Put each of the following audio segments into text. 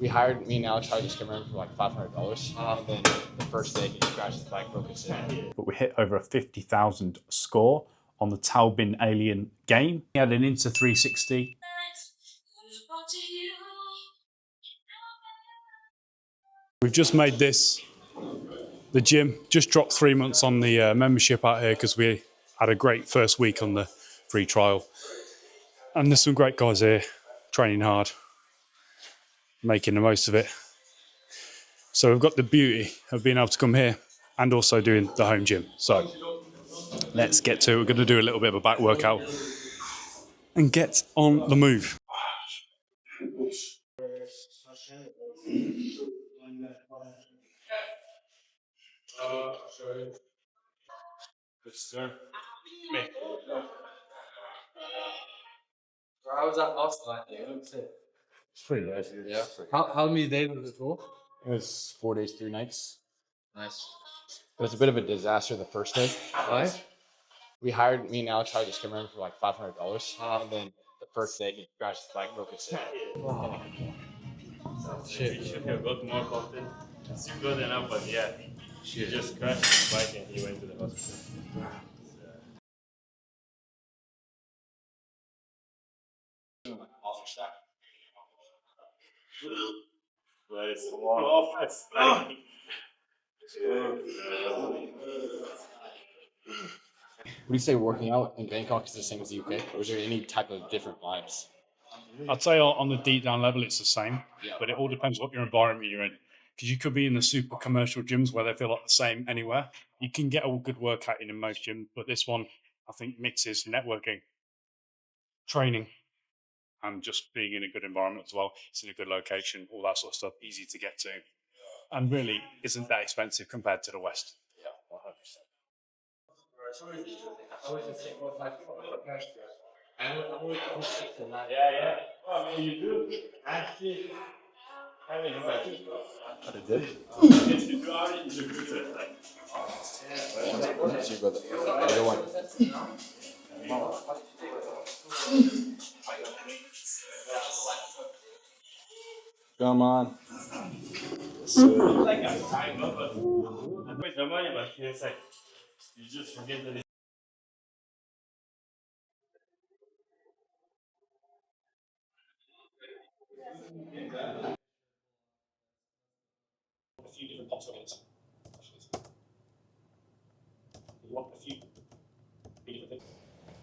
We hired me and Alex tried to scammer him for like $500. And then the first day he scratched his back, broke his hip. But we hit over a 50,000 score on the Taobin Alien game. He had an Insta360. We've just made this the gym. Just dropped 3 months on the membership out here because we had a great first week on the free trial. And there's some great guys here training hard, making the most of it. So we've got the beauty of being able to come here and also doing the home gym. So let's get to it. We're going to do a little bit of a back workout and get on the move. How was that last night? It's pretty nice. Yeah. How many days was it for? It was 4 days, 3 nights. Nice. It was a bit of a disaster the first day. Why? Me and Alex tried to scammer him for like $500. And then the first day he scratched his back, broke his hip. Oh. Shit. You should have got more confident. It's good enough, but yeah, she just crashed his bike and he went to the hospital. But it's a lot of office. Would you say working out in Bangkok is the same as the UK? Or is there any type of different vibes? I'd say on the deep down level, it's the same, Yeah. but it all depends what your environment you're in. Because you could be in the super commercial gyms where they feel like the same anywhere. You can get a good workout in most gyms, but this one, I think, mixes networking, training, and just being in a good environment as well. It's in a good location, all that sort of stuff, easy to get to, and really isn't that expensive compared to the West. Yeah, 100%. Yeah. Well, I mean, you do. Actually, having But it did. it's you are in the future. Let's see, brother. The other one. Come on. Like a time, but with the money, but it's like you just forget that.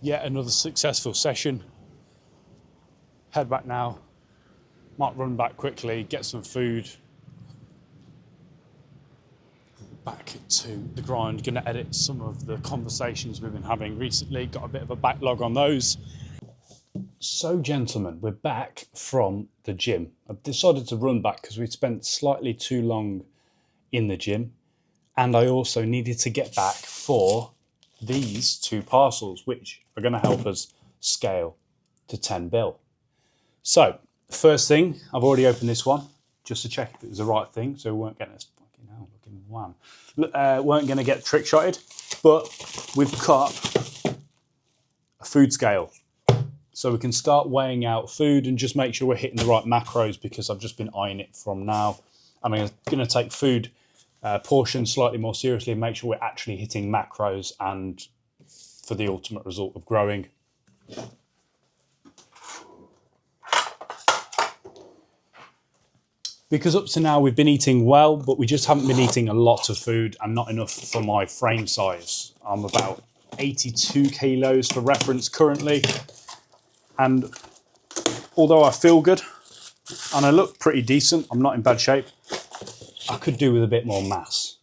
Yet another successful session. Head back now. Might run back quickly, get some food. Back to the grind. Going to edit some of the conversations we've been having recently. Got a bit of a backlog on those. So, gentlemen, we're back from the gym. I've decided to run back because we'd spent slightly too long in the gym. And I also needed to get back for these 2 parcels, which are going to help us scale to 10 bill. So, first thing, I've already opened this one just to check if it was the right thing, so we weren't getting this fucking hell looking wham. Weren't going to get trick shotted, but we've got a food scale. So we can start weighing out food and just make sure we're hitting the right macros, because I've just been eyeing it from now. I'm going to take food portions slightly more seriously and make sure we're actually hitting macros and for the ultimate result of growing. Because up to now we've been eating well, but we just haven't been eating a lot of food and not enough for my frame size. I'm about 82 kilos for reference currently. And although I feel good and I look pretty decent, I'm not in bad shape, I could do with a bit more mass.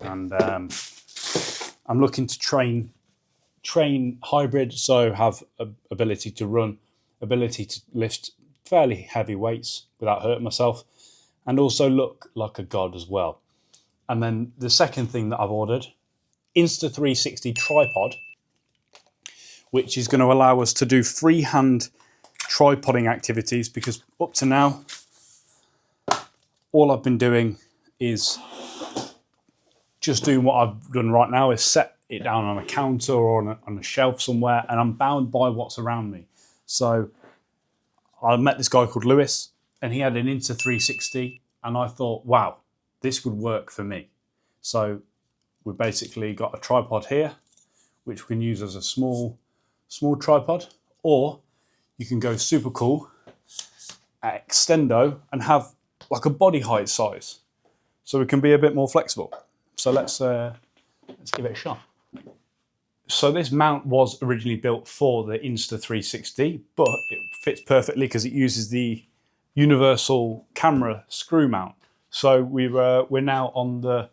And I'm looking to train hybrid, so have ability to run, ability to lift fairly heavy weights without hurting myself, and also look like a god as well. And then the second thing that I've ordered, Insta360 tripod, which is going to allow us to do freehand tripoding activities, because up to now, all I've been doing is just doing what I've done right now, is set it down on a counter or on a shelf somewhere, and I'm bound by what's around me. So I met this guy called Lewis, and he had an Insta360, and I thought, wow, this would work for me. So we basically got a tripod here, which we can use as a small tripod, or you can go super cool at extendo and have like a body height size, so we can be a bit more flexible. So let's give it a shot. So this mount was originally built for the Insta360, but it fits perfectly because it uses the universal camera screw mount. So we're now on the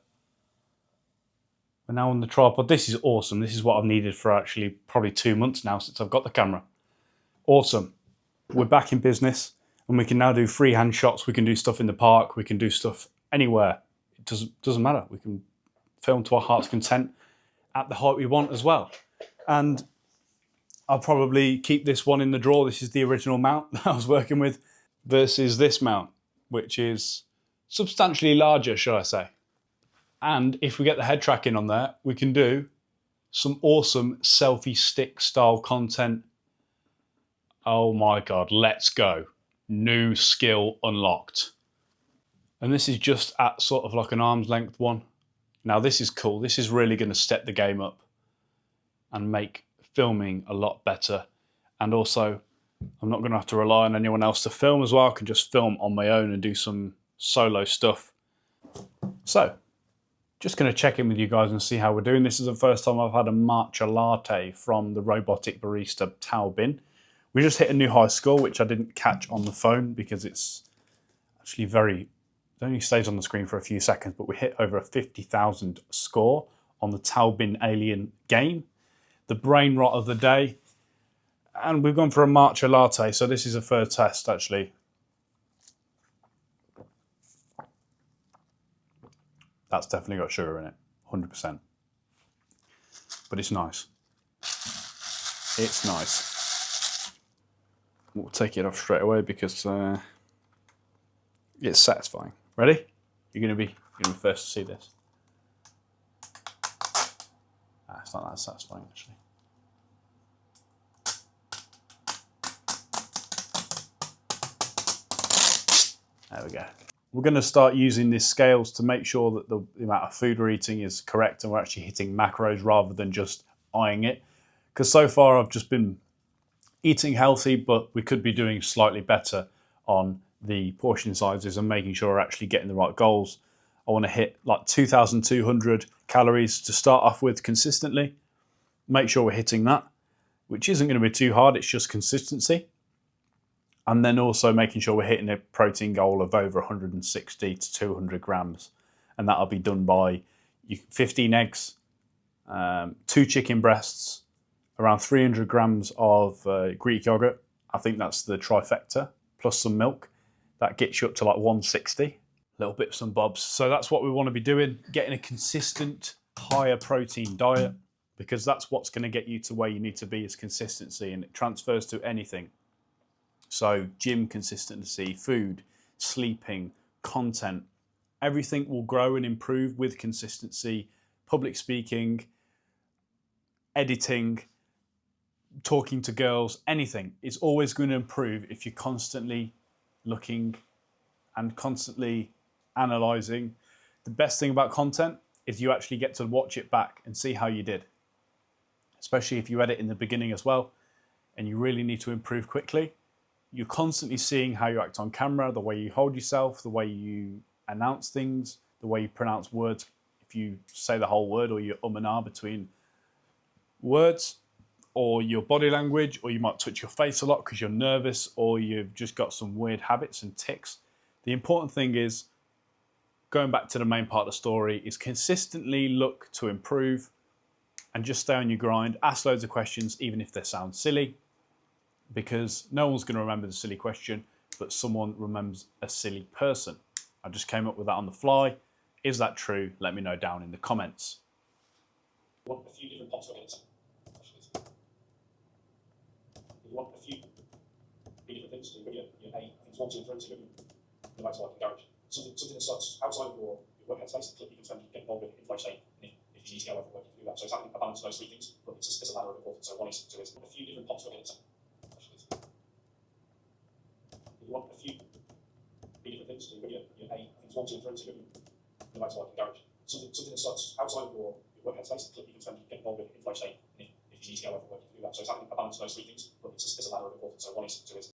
tripod. This is awesome. This is what I've needed for actually probably 2 months now since I've got the camera. Awesome. We're back in business, and we can now do freehand shots. We can do stuff in the park. We can do stuff anywhere. It doesn't matter. We can film to our heart's content at the height we want as well. And I'll probably keep this one in the drawer. This is the original mount that I was working with versus this mount, which is substantially larger, should I say. And if we get the head tracking on there, we can do some awesome selfie stick style content. Oh my God, let's go. New skill unlocked. And this is just at sort of like an arm's length one. Now this is cool. This is really going to step the game up and make filming a lot better. And also, I'm not going to have to rely on anyone else to film as well. I can just film on my own and do some solo stuff. So, just going to check in with you guys and see how we're doing. This is the first time I've had a matcha latte from the robotic barista Tao Bin. We just hit a new high score, which I didn't catch on the phone because it's actually it only stays on the screen for a few seconds, but we hit over a 50,000 score on the Tao Bin Alien game. The brain rot of the day. And we've gone for a matcha latte, so this is a third test actually. That's definitely got sugar in it, 100%. But it's nice. It's nice. We'll take it off straight away because it's satisfying. Ready? You're gonna be first to see this. It's not that satisfying actually. There we go. We're going to start using these scales to make sure that the amount of food we're eating is correct and we're actually hitting macros rather than just eyeing it. Because so far I've just been eating healthy, but we could be doing slightly better on the portion sizes and making sure we're actually getting the right goals. I want to hit like 2,200 calories to start off with consistently. Make sure we're hitting that, which isn't going to be too hard. It's just consistency. And then also making sure we're hitting a protein goal of over 160 to 200 grams. And that'll be done by 15 eggs, 2 chicken breasts, around 300 grams of Greek yogurt. I think that's the trifecta, plus some milk. That gets you up to like 160. Little bits and bobs. So that's what we want to be doing, getting a consistent higher protein diet, because that's what's going to get you to where you need to be is consistency, and it transfers to anything. So gym consistency, food, sleeping, content, everything will grow and improve with consistency. Public speaking, editing, talking to girls, anything. It's always going to improve if you're constantly looking and constantly analysing. The best thing about content is you actually get to watch it back and see how you did. Especially if you edit in the beginning as well and you really need to improve quickly. You're constantly seeing how you act on camera, the way you hold yourself, the way you announce things, the way you pronounce words. If you say the whole word or you and ah between words, or your body language, or you might touch your face a lot because you're nervous, or you've just got some weird habits and tics. The important thing is, going back to the main part of the story, is consistently look to improve and just stay on your grind. Ask loads of questions, even if they sound silly, because no one's going to remember the silly question, but someone remembers a silly person. I just came up with that on the fly. Is that true? Let me know down in the comments. You want a few different pots of it. You want a few different things to do. Your A, I think it's 1, 2, 3, so you like to like a garage. Something that starts outside of your work headspace that you can spend, get involved with, like say, if you need to go over work, you can do that. So it's having a balance of those 3 things, but it's a ladder of importance. So 1 is to a few different pots of it. You want a few be different things to do. Your A, things 1, 2, and 3 to you like to like encourage. Something that starts outside of your work headspace that you can spend, get involved with in life state. And if you need to get away from work, you can do that. So it's having a balance of those three things, but it's a ladder of importance. So one is to